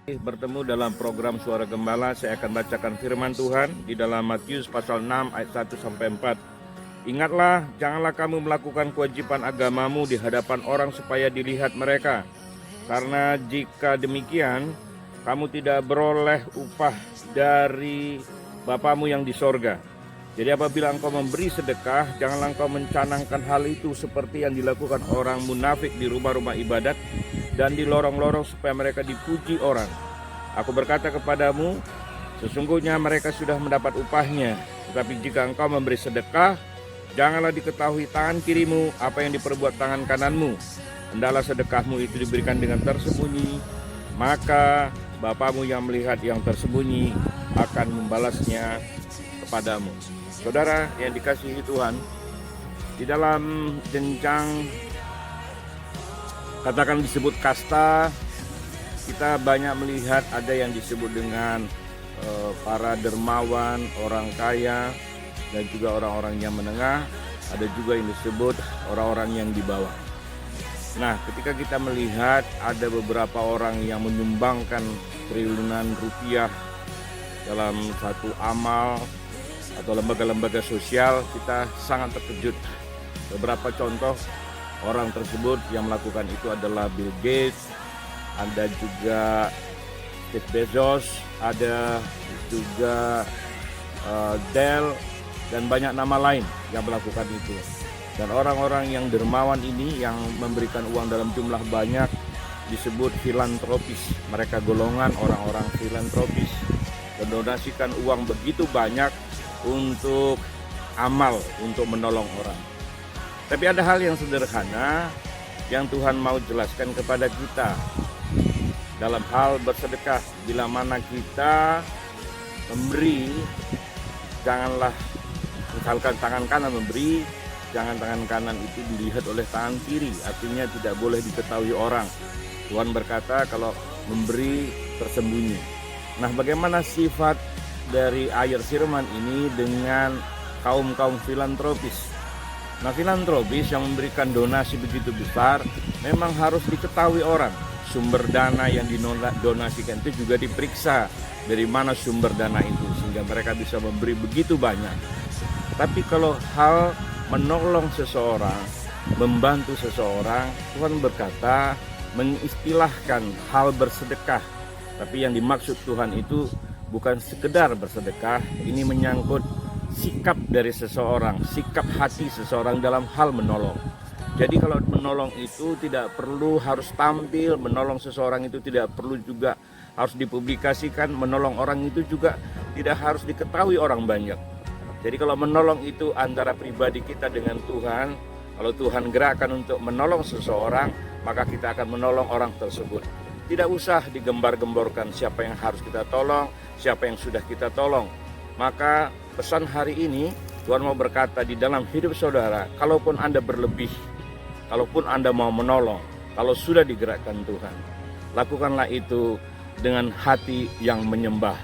Bertemu dalam program Suara Gembala. Saya akan bacakan firman Tuhan di dalam Matius pasal 6 ayat 1 sampai 4. Ingatlah, janganlah kamu melakukan kewajiban agamamu di hadapan orang supaya dilihat mereka. Karena jika demikian, kamu tidak beroleh upah dari Bapamu yang di sorga. Jadi apabila engkau memberi sedekah, janganlah engkau mencanangkan hal itu seperti yang dilakukan orang munafik di rumah-rumah ibadat dan di lorong-lorong supaya mereka dipuji orang. Aku berkata kepadamu, sesungguhnya mereka sudah mendapat upahnya. Tetapi jika engkau memberi sedekah, janganlah diketahui tangan kirimu apa yang diperbuat tangan kananmu. Hendaklah sedekahmu itu diberikan dengan tersembunyi, maka Bapamu yang melihat yang tersembunyi akan membalasnya kepadamu. Saudara yang dikasihi Tuhan, di dalam jenjang katakan disebut kasta, kita banyak melihat ada yang disebut dengan para dermawan, orang kaya, dan juga orang-orang yang menengah. Ada juga yang disebut orang-orang yang di bawah. Nah, ketika kita melihat ada beberapa orang yang menyumbangkan triliunan rupiah dalam satu amal atau lembaga-lembaga sosial, kita sangat terkejut. Beberapa contoh orang tersebut yang melakukan itu adalah Bill Gates, ada juga Jeff Bezos, ada juga Dell, dan banyak nama lain yang melakukan itu. Dan orang-orang yang dermawan ini yang memberikan uang dalam jumlah banyak disebut filantropis. Mereka golongan orang-orang filantropis, mendonasikan uang begitu banyak untuk amal, untuk menolong orang. Tapi ada hal yang sederhana yang Tuhan mau jelaskan kepada kita dalam hal bersedekah. Bila mana kita memberi, janganlah misalkan tangan kanan memberi, jangan tangan kanan itu dilihat oleh tangan kiri, artinya tidak boleh diketahui orang. Tuhan berkata kalau memberi tersembunyi. Nah, bagaimana sifat dari ayat firman ini dengan kaum-kaum filantropis? Nah, filantropis yang memberikan donasi begitu besar memang harus diketahui orang. Sumber dana yang didonasikan itu juga diperiksa dari mana sumber dana itu, sehingga mereka bisa memberi begitu banyak. Tapi kalau hal menolong seseorang, membantu seseorang, Tuhan berkata mengistilahkan hal bersedekah. Tapi yang dimaksud Tuhan itu bukan sekedar bersedekah, ini menyangkut sikap dari seseorang, sikap hati seseorang dalam hal menolong. Jadi kalau menolong itu tidak perlu harus tampil, menolong seseorang itu tidak perlu juga harus dipublikasikan, menolong orang itu juga tidak harus diketahui orang banyak. Jadi kalau menolong itu antara pribadi kita dengan Tuhan, kalau Tuhan gerakkan untuk menolong seseorang, maka kita akan menolong orang tersebut. Tidak usah digembar-gemborkan siapa yang harus kita tolong, siapa yang sudah kita tolong. Maka pesan hari ini Tuhan mau berkata di dalam hidup saudara, kalaupun Anda berlebih, kalaupun Anda mau menolong, kalau sudah digerakkan Tuhan, lakukanlah itu dengan hati yang menyembah,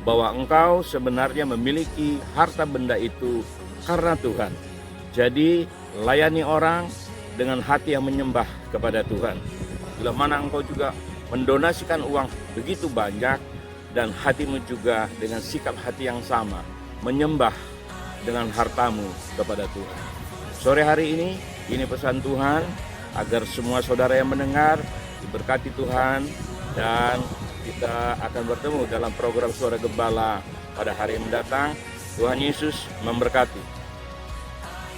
bahwa engkau sebenarnya memiliki harta benda itu karena Tuhan. Jadi layani orang dengan hati yang menyembah kepada Tuhan. Bila mana engkau juga mendonasikan uang begitu banyak dan hatimu juga dengan sikap hati yang sama, menyembah dengan hartamu kepada Tuhan. Sore hari ini pesan Tuhan agar semua saudara yang mendengar diberkati Tuhan, dan kita akan bertemu dalam program Suara Gembala pada hari mendatang. Tuhan Yesus memberkati.